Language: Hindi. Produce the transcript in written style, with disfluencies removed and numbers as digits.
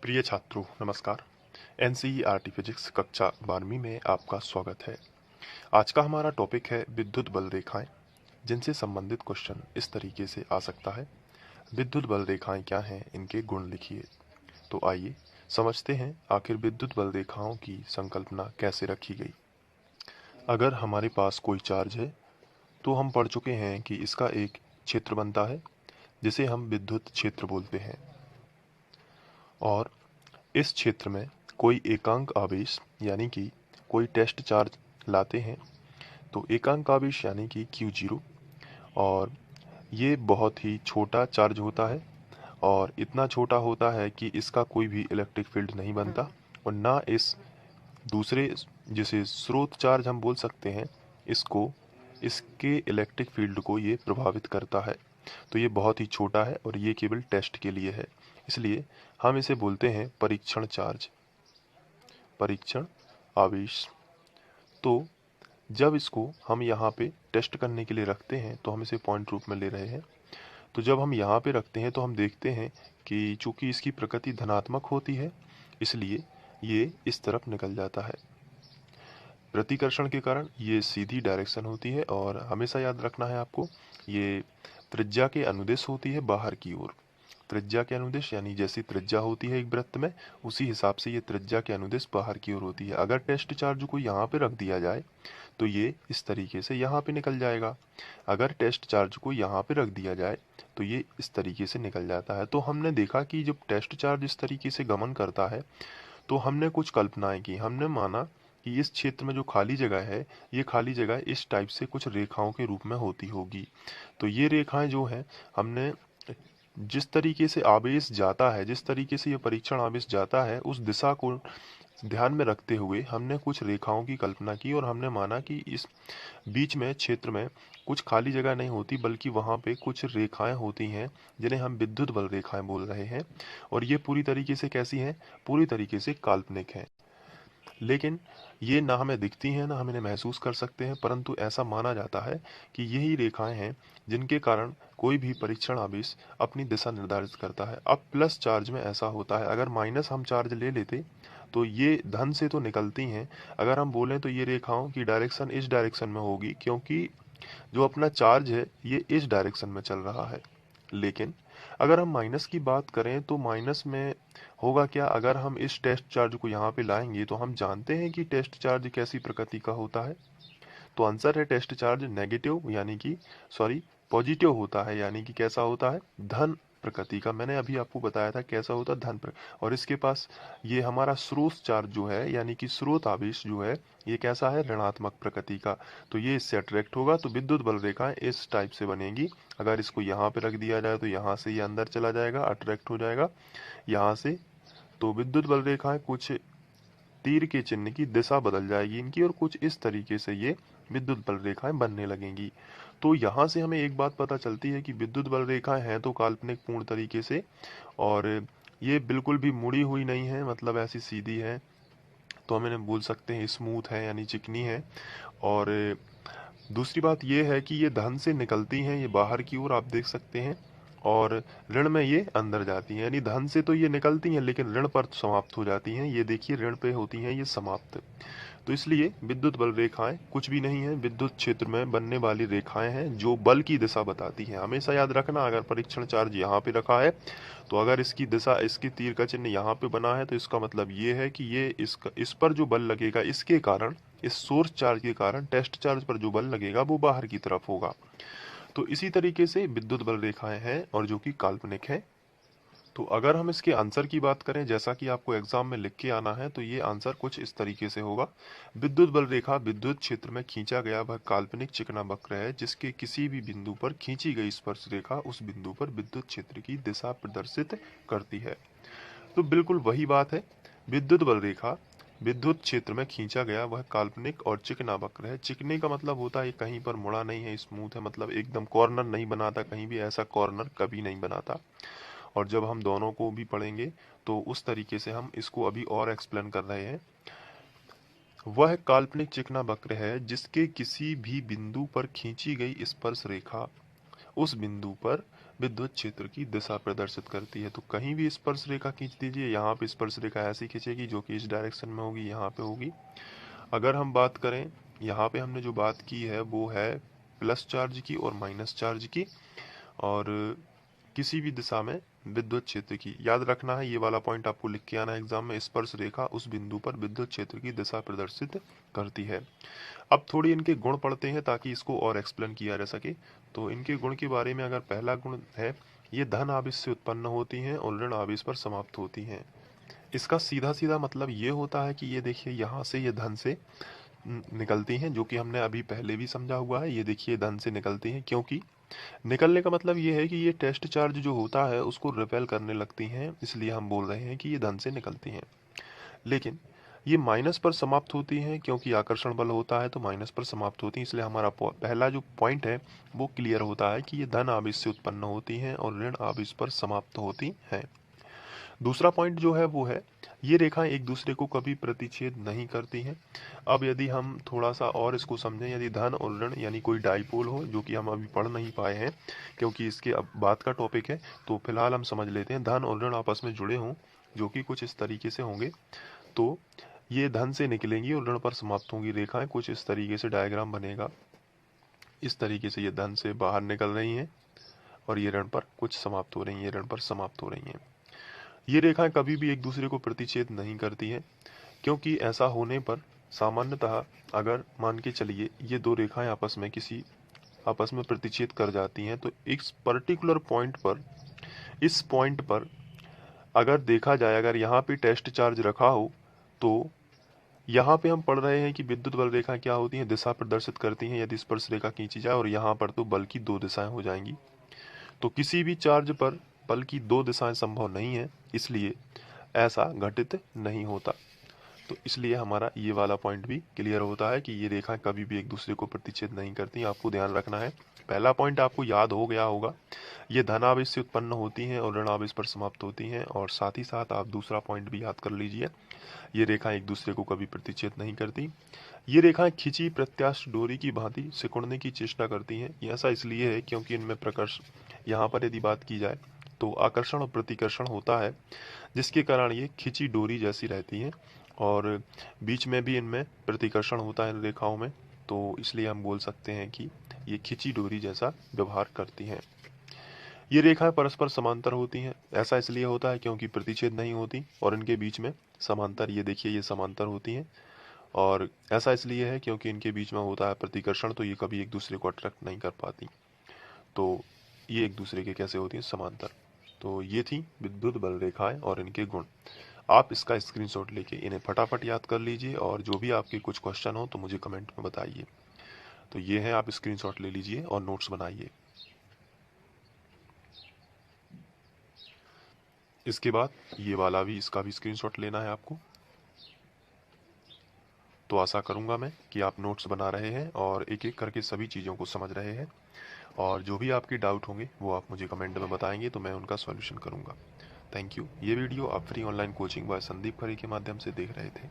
प्रिय छात्रों नमस्कार। एनसीईआरटी फिजिक्स कक्षा 12वीं में आपका स्वागत है। आज का हमारा टॉपिक है विद्युत बल रेखाएं, जिनसे संबंधित क्वेश्चन इस तरीके से आ सकता है। विद्युत बल रेखाएं क्या हैं, इनके गुण लिखिए। तो आइए समझते हैं आखिर विद्युत बल रेखाओं की संकल्पना कैसे रखी गई। अगर हमारे पास कोई चार्ज है तो हम पढ़ चुके हैं कि इसका एक क्षेत्र बनता है जिसे हम विद्युत क्षेत्र बोलते हैं, और इस क्षेत्र में कोई एकांक आवेश यानी कि कोई टेस्ट चार्ज लाते हैं तो एकांक आवेश यानी कि Q0, और ये बहुत ही छोटा चार्ज होता है और इतना छोटा होता है कि इसका कोई भी इलेक्ट्रिक फील्ड नहीं बनता, और ना इस दूसरे जिसे स्रोत चार्ज हम बोल सकते हैं इसको इसके इलेक्ट्रिक फील्ड को ये प्रभावित करता है। तो ये बहुत ही छोटा है और ये केवल टेस्ट के लिए है, इसलिए हम इसे बोलते हैं परीक्षण चार्ज, परीक्षण आवेश। तो जब इसको हम यहाँ पे टेस्ट करने के लिए रखते हैं तो हम इसे पॉइंट रूप में ले रहे हैं। तो जब हम यहाँ पे रखते हैं तो हम देखते हैं कि चूंकि इसकी प्रकृति धनात्मक होती है इसलिए ये इस तरफ निकल जाता है। प्रतिकर्षण के कारण ये सीधी डायरेक्शन होती है, और हमेशा याद रखना है आपको, ये त्रिज्या के अनुदिश होती है बाहर की ओर। त्रिज्या के अनुदिश यानी जैसी त्रिज्या होती है एक वृत्त में, उसी हिसाब से ये त्रिज्या के अनुदिश बाहर की ओर होती है। अगर टेस्ट चार्ज को यहाँ पे रख दिया जाए तो ये इस तरीके से यहाँ पे निकल जाएगा। अगर टेस्ट चार्ज को यहाँ पे रख दिया जाए तो ये इस तरीके से निकल जाता है। तो हमने देखा कि जब टेस्ट चार्ज इस तरीके से गमन करता है तो हमने कुछ कल्पनाएं की। हमने माना कि इस क्षेत्र में जो खाली जगह है, ये खाली जगह इस टाइप से कुछ रेखाओं के रूप में होती होगी। तो ये रेखाएं जो हैं, हमने जिस तरीके से आवेश जाता है, जिस तरीके से ये परीक्षण आवेश जाता है, उस दिशा को ध्यान में रखते हुए हमने कुछ रेखाओं की कल्पना की, और हमने माना कि इस बीच में क्षेत्र में कुछ खाली जगह नहीं होती बल्कि वहाँ पे कुछ रेखाएं होती हैं जिन्हें हम विद्युत बल रेखाएं बोल रहे हैं। और ये पूरी तरीके से कैसी हैं? पूरी तरीके से काल्पनिक हैं। लेकिन ये ना हमें दिखती हैं ना हम इन्हें महसूस कर सकते हैं, परंतु ऐसा माना जाता है कि यही रेखाएं हैं जिनके कारण कोई भी परीक्षण आवेश अपनी दिशा निर्धारित करता है। अब प्लस चार्ज में ऐसा होता है, अगर माइनस हम चार्ज ले लेते तो ये धन से तो निकलती हैं। अगर हम बोलें तो ये रेखाओं की डायरेक्शन इस डायरेक्शन में होगी, क्योंकि जो अपना चार्ज है ये इस डायरेक्शन में चल रहा है। लेकिन अगर हम माइनस की बात करें तो माइनस में होगा क्या? अगर हम इस टेस्ट चार्ज को यहाँ पे लाएंगे तो हम जानते हैं कि टेस्ट चार्ज कैसी प्रकृति का होता है। तो आंसर है टेस्ट चार्ज नेगेटिव यानी कि पॉजिटिव होता है, यानी कि कैसा होता है? धन प्रकृति का। मैंने अभी आपको बताया था कैसा होता है, धन और इसके पास ये हमारा स्रोत चार्ज जो है यानी कि स्रोत आवेश जो है ये कैसा है? ऋणात्मक प्रकृति का। तो ये इससे अट्रैक्ट होगा, तो विद्युत बल रेखाएं इस टाइप से बनेगी। अगर इसको यहाँ पे रख दिया जाए तो यहाँ से ये अंदर चला जाएगा, अट्रैक्ट हो जाएगा यहाँ से। तो विद्युत बल रेखाएं कुछ तीर के चिन्ह की दिशा बदल जाएगी इनकी, और कुछ इस तरीके से ये विद्युत बल रेखाएं बनने लगेंगी। तो यहाँ से हमें एक बात पता चलती है कि विद्युत बल रेखाएं हैं तो काल्पनिक पूर्ण तरीके से, और ये बिल्कुल भी मुड़ी हुई नहीं है, मतलब ऐसी सीधी है। तो हम इन्हें बोल सकते हैं स्मूथ है यानी चिकनी है। और दूसरी बात ये है कि ये धन से निकलती हैं, ये बाहर की ओर आप देख सकते हैं, और ऋण में ये अंदर जाती हैं। यानी धन से तो ये निकलती हैं लेकिन ऋण पर समाप्त हो जाती हैं। ये देखिए ऋण पे होती हैं ये समाप्त। तो इसलिए विद्युत बल रेखाएं कुछ भी नहीं है, विद्युत क्षेत्र में बनने वाली रेखाएं हैं जो बल की दिशा बताती हैं। हमेशा याद रखना, अगर परीक्षण चार्ज यहाँ पे रखा है तो अगर इसकी दिशा, इसकी तीर का चिन्ह यहाँ पे बना है तो इसका मतलब ये है कि ये इस पर जो बल लगेगा इसके कारण, इस सोर्स चार्ज के कारण टेस्ट चार्ज पर जो बल लगेगा वो बाहर की तरफ होगा। तो इसी तरीके से विद्युत बल रेखाएं हैं और जो कि काल्पनिक है। तो अगर हम इसके आंसर की बात करें, जैसा कि आपको एग्जाम में लिख के आना है, तो ये आंसर कुछ इस तरीके से होगा। विद्युत बल रेखा विद्युत क्षेत्र में खींचा गया वह काल्पनिक चिकना वक्र है जिसके किसी भी बिंदु पर खींची गई स्पर्श रेखा उस बिंदु पर विद्युत क्षेत्र की दिशा प्रदर्शित करती है। तो बिल्कुल वही बात है, विद्युत बल रेखा विद्युत क्षेत्र में खींचा गया वह काल्पनिक और चिकना वक्र है। चिकने का मतलब होता है कहीं पर मुड़ा नहीं है, स्मूथ है, मतलब एकदम कॉर्नर नहीं बनाता, कहीं भी ऐसा कॉर्नर कभी नहीं बनाता। और जब हम दोनों को भी पढ़ेंगे तो उस तरीके से हम इसको अभी और एक्सप्लेन कर रहे हैं। वह काल्पनिक चिकना वक्र है जिसके किसी भी बिंदु पर खींची गई स्पर्श रेखा उस बिंदु पर विद्युत क्षेत्र की दिशा प्रदर्शित करती है। तो कहीं भी स्पर्श रेखा खींच दीजिए, यहाँ पे स्पर्श रेखा ऐसी खींचेगी जो कि इस डायरेक्शन में होगी, यहाँ पे होगी। अगर हम बात करें, यहाँ पे हमने जो बात की है वो है प्लस चार्ज की और माइनस चार्ज की, और किसी भी दिशा में विद्युत क्षेत्र की। याद रखना है, ये वाला पॉइंट आपको लिख के आना है एग्जाम में, स्पर्श रेखा उस बिंदु पर विद्युत क्षेत्र की दिशा प्रदर्शित करती है। अब थोड़ी इनके गुण पढ़ते हैं ताकि इसको और एक्सप्लेन किया जा सके। तो इनके गुण के बारे में अगर पहला गुण है, ये धन आवेश से उत्पन्न होती हैं और ऋण आवेश पर समाप्त होती हैं। इसका सीधा सीधा मतलब ये होता है कि ये देखिए यहाँ से ये धन से निकलती हैं, जो कि हमने अभी पहले भी समझा हुआ है। ये देखिए धन से निकलती हैं, क्योंकि निकलने का मतलब ये है कि ये टेस्ट चार्ज जो होता है उसको रिपेल करने लगती हैं, इसलिए हम बोल रहे हैं कि ये धन से निकलती हैं। लेकिन ये माइनस पर समाप्त होती हैं, क्योंकि आकर्षण बल होता है तो माइनस पर समाप्त होती हैं, इसलिए हमारा पहला जो पॉइंट है वो क्लियर होता है कि ये धन आवेश से उत्पन्न होती हैं और ऋण आवेश पर समाप्त होती हैं। दूसरा पॉइंट जो है वो है, ये रेखाएं एक दूसरे को कभी प्रतिच्छेद नहीं करती हैं। अब यदि हम थोड़ा सा और इसको समझें, यदि धन और ऋण यानी कोई डाइपोल हो, जो कि हम अभी पढ़ नहीं पाए हैं क्योंकि इसके अब बात का टॉपिक है, तो फिलहाल हम समझ लेते हैं। धन और ऋण आपस में जुड़े हों, जो कि कुछ इस तरीके से होंगे, तो ये धन से निकलेंगी और ऋण पर समाप्त होंगी रेखाएं। कुछ इस तरीके से डायग्राम बनेगा। इस तरीके से ये धन से बाहर निकल रही हैं और ये ऋण पर कुछ समाप्त हो रही हैं, ये ऋण पर समाप्त हो रही हैं। ये रेखाएं कभी भी एक दूसरे को प्रतिच्छेद नहीं करती हैं, क्योंकि ऐसा होने पर सामान्यतः अगर मान के चलिए ये दो रेखाएं आपस में प्रतिच्छेद कर जाती हैं, तो इस पर्टिकुलर पॉइंट पर, इस पॉइंट पर अगर देखा जाए, अगर यहाँ पे टेस्ट चार्ज रखा हो, तो यहाँ पे हम पढ़ रहे हैं कि विद्युत बल रेखा क्या होती हैं, दिशा प्रदर्शित करती हैं यदि स्पर्श रेखा खींची जाए, और यहाँ पर तो बल की दो दिशाएं हो जाएंगी। तो किसी भी चार्ज पर बल की दो दिशाएं संभव नहीं है, इसलिए ऐसा घटित नहीं होता। तो इसलिए हमारा ये वाला पॉइंट भी क्लियर होता है कि ये रेखाएं कभी भी एक दूसरे को प्रतिच्छेद नहीं करती। आपको ध्यान रखना है, पहला पॉइंट आपको याद हो गया होगा, ये धनावेश से उत्पन्न होती हैं और ऋणावेश पर समाप्त होती हैं। और साथ ही साथ आप दूसरा पॉइंट भी याद कर लीजिए, ये रेखाएं एक दूसरे को कभी प्रतिच्छेद नहीं करती। ये रेखाएं खिंची प्रत्यास्थ डोरी की भांति सिकुड़ने की चेष्टा करती हैं। ये ऐसा इसलिए है क्योंकि इनमें प्रकर्ष, यहाँ पर यदि बात की जाए तो आकर्षण और प्रतिकर्षण होता है, जिसके कारण ये खिंची डोरी जैसी रहती हैं, और बीच में भी इनमें प्रतिकर्षण होता है इन रेखाओं में। तो इसलिए हम बोल सकते हैं कि ये खिंची डोरी जैसा व्यवहार करती हैं। ये रेखाएं परस्पर समांतर होती हैं। ऐसा इसलिए होता है क्योंकि प्रतिच्छेद नहीं होती और इनके बीच में समांतर, ये देखिए ये समांतर होती हैं। और ऐसा इसलिए है क्योंकि इनके बीच में होता है प्रतिकर्षण, तो ये कभी एक दूसरे को अट्रैक्ट नहीं कर पाती। तो ये एक दूसरे के कैसे होती हैं, समांतर। तो ये थी विद्युत बल रेखाएं और इनके गुण। आप इसका स्क्रीनशॉट लेके इन्हें फटाफट याद कर लीजिए, और जो भी आपके कुछ क्वेश्चन हो तो मुझे कमेंट में बताइए। तो ये है, आप स्क्रीनशॉट ले लीजिए और नोट्स बनाइए। इसके बाद ये वाला भी, इसका भी स्क्रीनशॉट लेना है आपको। तो आशा करूंगा मैं कि आप नोट्स बना रहे हैं और एक एक करके सभी चीज़ों को समझ रहे हैं, और जो भी आपकी डाउट होंगे वो आप मुझे कमेंट में बताएंगे तो मैं उनका सॉल्यूशन करूंगा। Thank you. ये वीडियो आप free online coaching by Sandeep Khare के माध्यम से देख रहे थे।